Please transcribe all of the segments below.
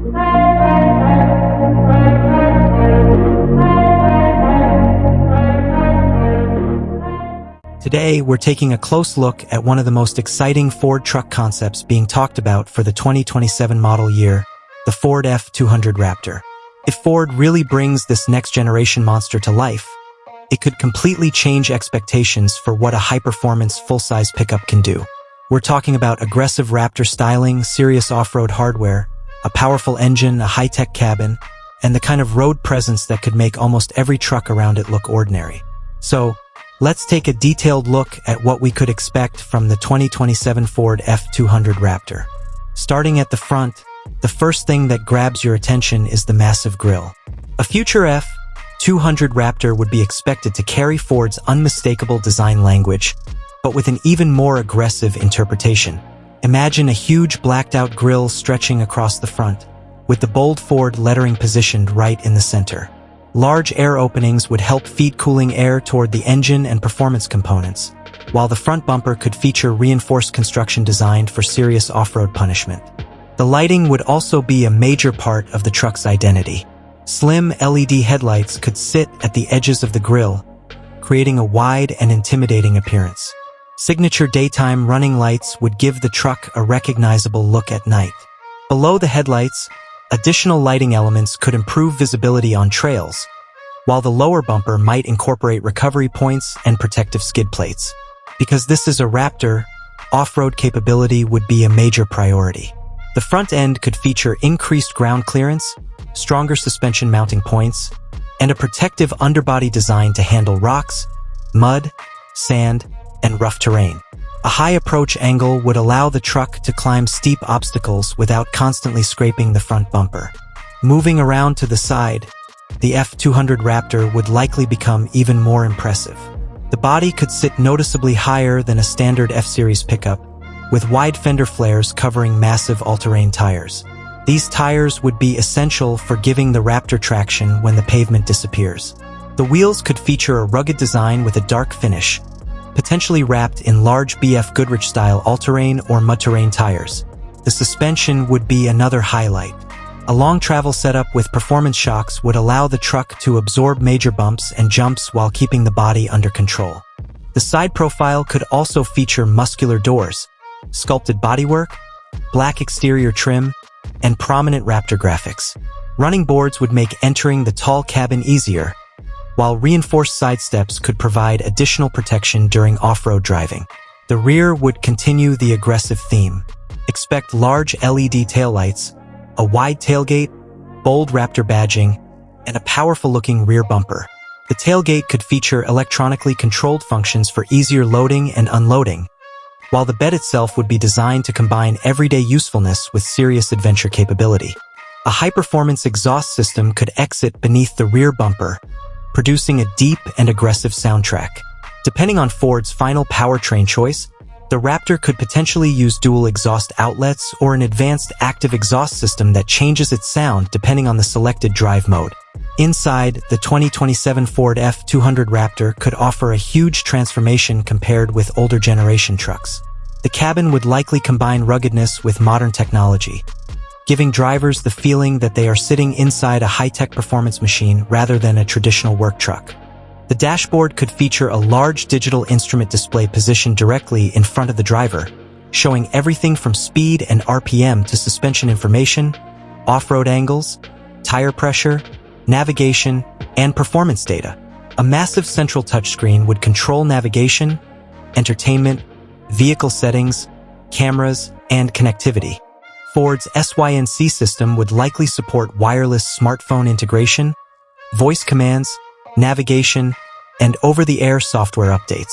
Today, we're taking a close look at one of the most exciting Ford truck concepts being talked about for the 2027 model year, the Ford F-200 Raptor. If Ford really brings this next-generation monster to life, it could completely change expectations for what a high-performance, full-size pickup can do. We're talking about aggressive Raptor styling, serious off-road hardware, a powerful engine, a high-tech cabin, and the kind of road presence that could make almost every truck around it look ordinary. So, let's take a detailed look at what we could expect from the 2027 Ford F-200 Raptor. Starting at the front, the first thing that grabs your attention is the massive grille. A future F-200 Raptor would be expected to carry Ford's unmistakable design language, but with an even more aggressive interpretation. Imagine a huge blacked-out grille stretching across the front, with the bold Ford lettering positioned right in the center. Large air openings would help feed cooling air toward the engine and performance components, while the front bumper could feature reinforced construction designed for serious off-road punishment. The lighting would also be a major part of the truck's identity. Slim LED headlights could sit at the edges of the grille, creating a wide and intimidating appearance. Signature daytime running lights would give the truck a recognizable look at night. Below the headlights, additional lighting elements could improve visibility on trails, while the lower bumper might incorporate recovery points and protective skid plates. Because this is a Raptor, off-road capability would be a major priority. The front end could feature increased ground clearance, stronger suspension mounting points, and a protective underbody design to handle rocks, mud, sand, and rough terrain. A high approach angle would allow the truck to climb steep obstacles without constantly scraping the front bumper. Moving around to the side, the F-200 Raptor would likely become even more impressive. The body could sit noticeably higher than a standard F-Series pickup, with wide fender flares covering massive all-terrain tires. These tires would be essential for giving the Raptor traction when the pavement disappears. The wheels could feature a rugged design with a dark finish, potentially wrapped in large BF Goodrich-style all-terrain or mud-terrain tires. The suspension would be another highlight. A long travel setup with performance shocks would allow the truck to absorb major bumps and jumps while keeping the body under control. The side profile could also feature muscular doors, sculpted bodywork, black exterior trim, and prominent Raptor graphics. Running boards would make entering the tall cabin easier, while reinforced side steps could provide additional protection during off-road driving. The rear would continue the aggressive theme. Expect large LED taillights, a wide tailgate, bold Raptor badging, and a powerful-looking rear bumper. The tailgate could feature electronically controlled functions for easier loading and unloading, while the bed itself would be designed to combine everyday usefulness with serious adventure capability. A high-performance exhaust system could exit beneath the rear bumper, producing a deep and aggressive soundtrack. Depending on Ford's final powertrain choice, the Raptor could potentially use dual exhaust outlets or an advanced active exhaust system that changes its sound depending on the selected drive mode. Inside, the 2027 Ford F-200 Raptor could offer a huge transformation compared with older generation trucks. The cabin would likely combine ruggedness with modern technology, giving drivers the feeling that they are sitting inside a high-tech performance machine rather than a traditional work truck. The dashboard could feature a large digital instrument display positioned directly in front of the driver, showing everything from speed and RPM to suspension information, off-road angles, tire pressure, navigation, and performance data. A massive central touchscreen would control navigation, entertainment, vehicle settings, cameras, and connectivity. Ford's SYNC system would likely support wireless smartphone integration, voice commands, navigation, and over-the-air software updates.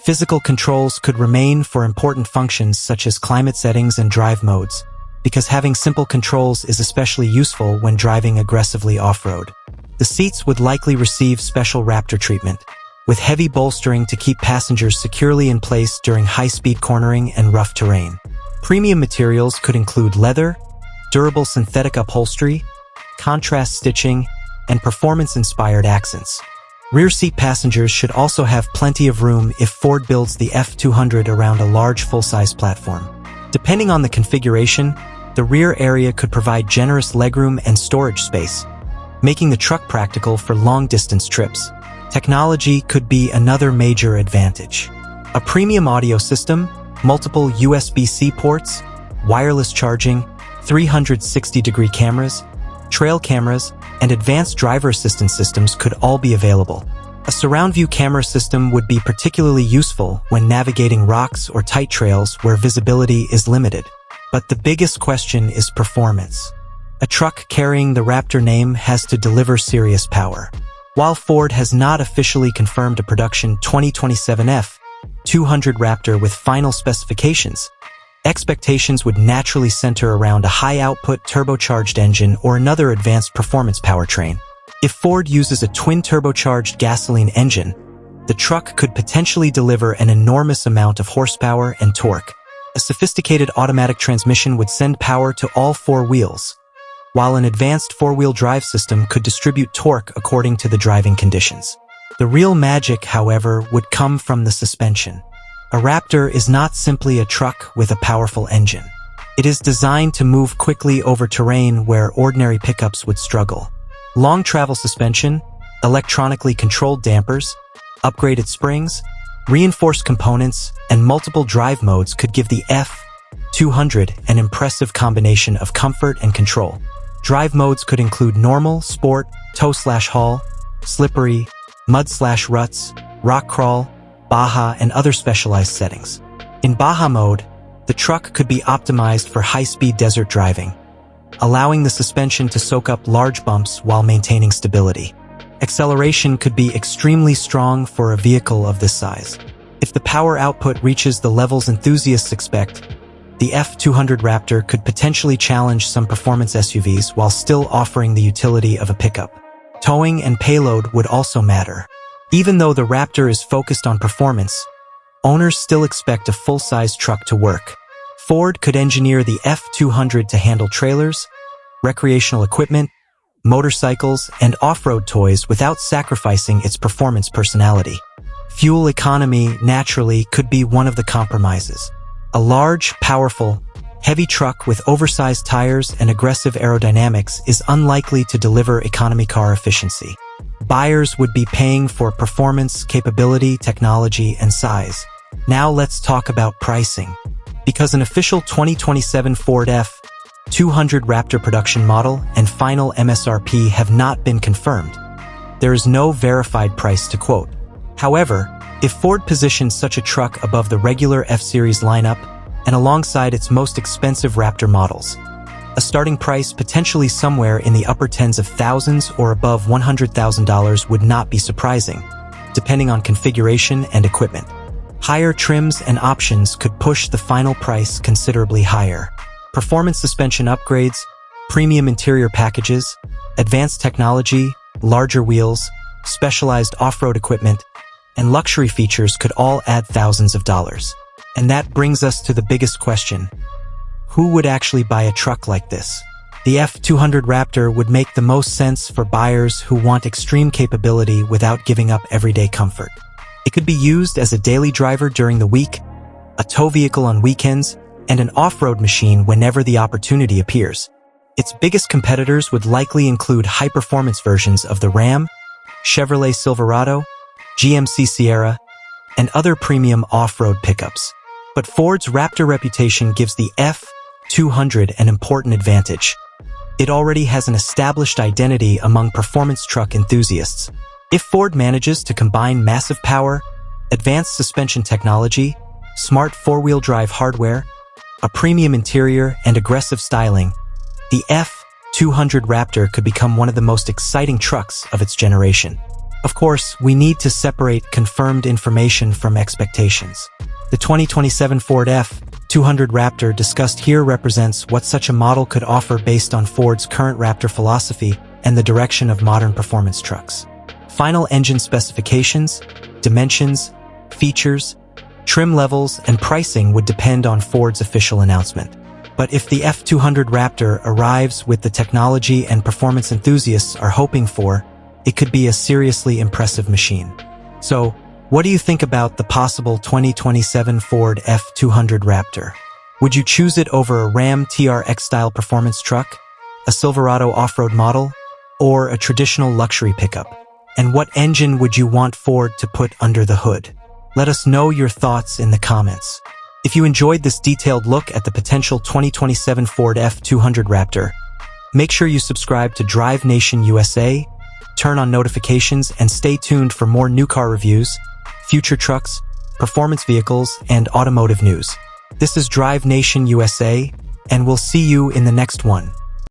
Physical controls could remain for important functions such as climate settings and drive modes, because having simple controls is especially useful when driving aggressively off-road. The seats would likely receive special Raptor treatment, with heavy bolstering to keep passengers securely in place during high-speed cornering and rough terrain. Premium materials could include leather, durable synthetic upholstery, contrast stitching, and performance-inspired accents. Rear seat passengers should also have plenty of room if Ford builds the F-200 around a large full-size platform. Depending on the configuration, The rear area could provide generous legroom and storage space, making the truck practical for long-distance trips. Technology could be another major advantage. A premium audio system, multiple USB-C ports, wireless charging, 360-degree cameras, trail cameras, and advanced driver assistance systems could all be available. A surround view camera system would be particularly useful when navigating rocks or tight trails where visibility is limited. But the biggest question is performance. A truck carrying the Raptor name has to deliver serious power. While Ford has not officially confirmed a production 2027 F-200 Raptor with final specifications, expectations would naturally center around a high-output turbocharged engine or another advanced performance powertrain. If Ford uses a twin-turbocharged gasoline engine, the truck could potentially deliver an enormous amount of horsepower and torque. A sophisticated automatic transmission would send power to all four wheels, while an advanced four-wheel drive system could distribute torque according to the driving conditions. The real magic, however, would come from the suspension. A Raptor is not simply a truck with a powerful engine. It is designed to move quickly over terrain where ordinary pickups would struggle. Long travel suspension, electronically controlled dampers, upgraded springs, reinforced components, and multiple drive modes could give the F-200 an impressive combination of comfort and control. Drive modes could include normal, sport, tow/haul, slippery, mud/ruts, rock crawl, Baja, and other specialized settings. In Baja mode, the truck could be optimized for high-speed desert driving, allowing the suspension to soak up large bumps while maintaining stability. Acceleration could be extremely strong for a vehicle of this size. If the power output reaches the levels enthusiasts expect, the F-200 Raptor could potentially challenge some performance SUVs while still offering the utility of a pickup. Towing and payload would also matter. Even though the Raptor is focused on performance, owners still expect a full-size truck to work. Ford could engineer the F-200 to handle trailers, recreational equipment, motorcycles, and off-road toys without sacrificing its performance personality. Fuel economy, naturally, could be one of the compromises. A large, powerful, heavy truck with oversized tires and aggressive aerodynamics is unlikely to deliver economy car efficiency. Buyers would be paying for performance, capability, technology, and size. Now let's talk about pricing. Because an official 2027 Ford F-200 Raptor production model and final MSRP have not been confirmed, there is no verified price to quote. However, if Ford positions such a truck above the regular F-Series lineup and alongside its most expensive Raptor models, a starting price potentially somewhere in the upper tens of thousands or above $100,000 would not be surprising, depending on configuration and equipment. Higher trims and options could push the final price considerably higher. Performance suspension upgrades, premium interior packages, advanced technology, larger wheels, specialized off-road equipment, and luxury features could all add thousands of dollars. And that brings us to the biggest question. Who would actually buy a truck like this? The F-200 Raptor would make the most sense for buyers who want extreme capability without giving up everyday comfort. It could be used as a daily driver during the week, a tow vehicle on weekends, and an off-road machine whenever the opportunity appears. Its biggest competitors would likely include high-performance versions of the Ram, Chevrolet Silverado, GMC Sierra, and other premium off-road pickups. But Ford's Raptor reputation gives the F-200 an important advantage. It already has an established identity among performance truck enthusiasts. If Ford manages to combine massive power, advanced suspension technology, smart four-wheel drive hardware, a premium interior, and aggressive styling, the F-200 Raptor could become one of the most exciting trucks of its generation. Of course, we need to separate confirmed information from expectations. The 2027 Ford F-200 Raptor discussed here represents what such a model could offer based on Ford's current Raptor philosophy and the direction of modern performance trucks. Final engine specifications, dimensions, features, trim levels, and pricing would depend on Ford's official announcement. But if the F-200 Raptor arrives with the technology and performance enthusiasts are hoping for, it could be a seriously impressive machine. So, what do you think about the possible 2027 Ford F-200 Raptor? Would you choose it over a Ram TRX-style performance truck, a Silverado off-road model, or a traditional luxury pickup? And what engine would you want Ford to put under the hood? Let us know your thoughts in the comments. If you enjoyed this detailed look at the potential 2027 Ford F-200 Raptor, make sure you subscribe to Drive Nation USA, turn on notifications, and stay tuned for more new car reviews, future trucks, performance vehicles, and automotive news. This is Drive Nation USA, and we'll see you in the next one.